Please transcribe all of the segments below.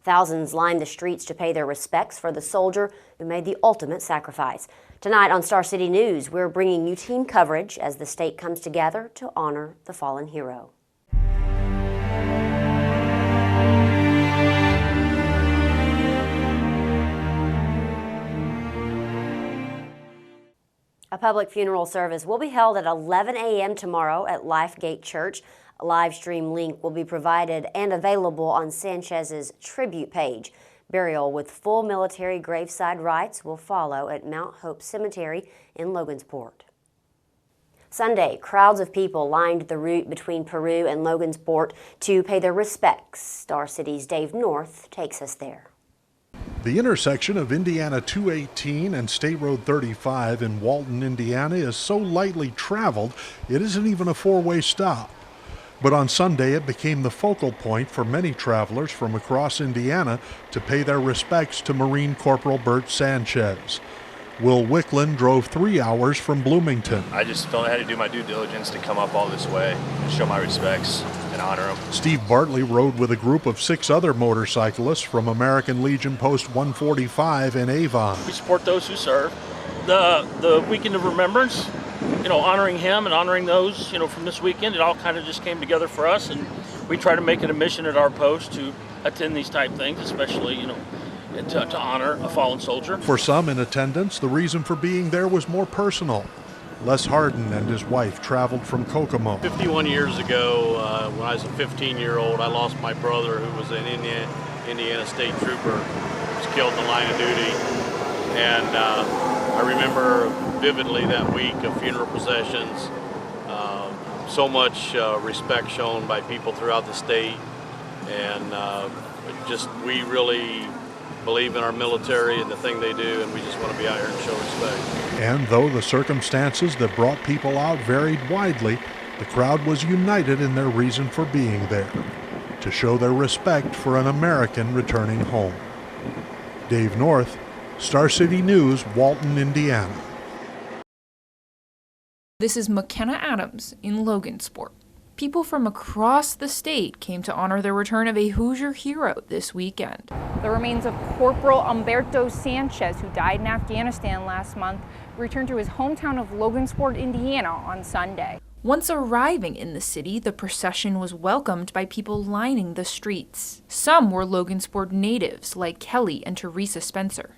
Thousands lined the streets to pay their respects for the soldier who made the ultimate sacrifice. Tonight on Star City News, we're bringing you team coverage as the state comes together to honor the fallen hero. A public funeral service will be held at 11 a.m. tomorrow at Lifegate Church. A live stream link will be provided and available on Sanchez's tribute page. Burial with full military graveside rites will follow at Mount Hope Cemetery in Logansport. Sunday, crowds of people lined the route between Peru and Logansport to pay their respects. Star City's Dave North takes us there. The intersection of Indiana 218 and State Road 35 in Walton, Indiana is so lightly traveled it isn't even a four-way stop. But on Sunday it became the focal point for many travelers from across Indiana to pay their respects to Marine Corporal Bert Sanchez. Will WICKLAND drove 3 hours from Bloomington. I just felt I had to do my due diligence to come up all this way and show my respects and honor them. Steve Bartley rode with a group of 6 other motorcyclists from American Legion Post 145 in Avon. We support those who serve. The weekend of remembrance, honoring him and honoring those, from this weekend, it all kind of just came together for us, and we try to make it a mission at our post to attend these type things, especially, to honor a fallen soldier. For some in attendance, the reason for being there was more personal. Les Harden and his wife traveled from Kokomo. 51 years ago, when I was a 15-year-old, I lost my brother, who was an Indiana State Trooper, who was killed in the line of duty. And I remember vividly that week of funeral processions, so much respect shown by people throughout the state, and we really believe in our military and the thing they do, and we just want to be out here and show respect. And though the circumstances that brought people out varied widely, the crowd was united in their reason for being there, to show their respect for an American returning home. Dave North, Star City News, Walton, Indiana. This is MCKENNA Adams in Logansport. People from across the state came to honor the return of a Hoosier hero this weekend. The remains of Corporal Humberto Sanchez, who died in Afghanistan last month, returned to his hometown of Logansport, Indiana on Sunday. Once arriving in the city, the procession was welcomed by people lining the streets. Some were Logansport natives, like Kelly and TERESA Spencer.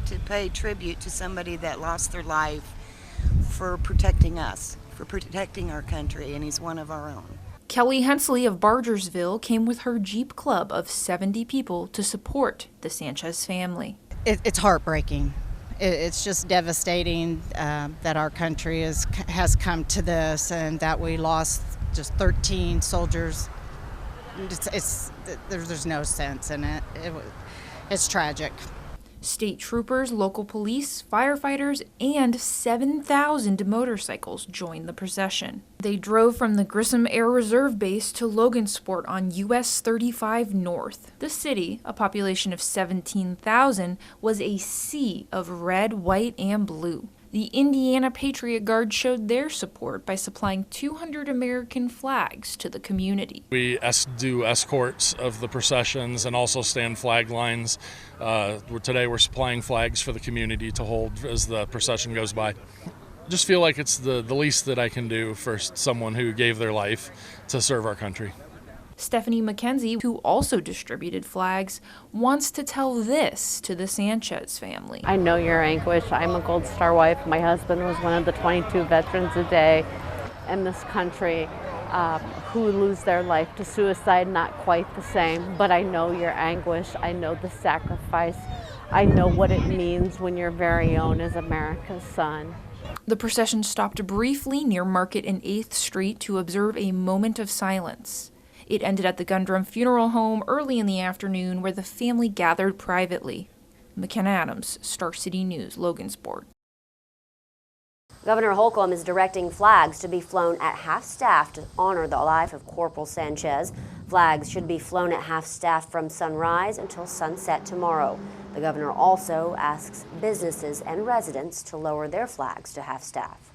To pay tribute to somebody that lost their life for protecting us, for protecting our country, and he's one of our own. Kelly Hensley of Bargersville came with her Jeep club of 70 people to support the Sanchez family. It's heartbreaking. It's just devastating that our country has come to this, and that we lost just 13 soldiers. There's no sense in it. It's tragic. State troopers, local police, firefighters, and 7,000 motorcycles joined the procession. They drove from the Grissom Air Reserve Base to Logansport on US 35 North. The city, a population of 17,000, was a sea of red, white, and blue. The Indiana Patriot Guard showed their support by supplying 200 American flags to the community. We do escorts of the processions and also stand flag lines. Today we're supplying flags for the community to hold as the procession goes by. Just feel like it's the least that I can do for someone who gave their life to serve our country. Stephanie McKenzie, who also distributed flags, wants to tell this to the Sanchez family. I know your anguish. I'm a Gold Star wife. My husband was one of the 22 veterans a day in this country who lose their life to suicide. Not quite the same, but I know your anguish. I know the sacrifice. I know what it means when your very own is America's son. The procession stopped briefly near Market and 8th Street to observe a moment of silence. It ended at the Gundrum Funeral Home early in the afternoon, where the family gathered privately. MCKENNA Adams, Star City News, Logansport. Governor Holcomb is directing flags to be flown at half-staff to honor the life of Corporal Sanchez. Flags should be flown at half-staff from sunrise until sunset tomorrow. The governor also asks businesses and residents to lower their flags to half-staff.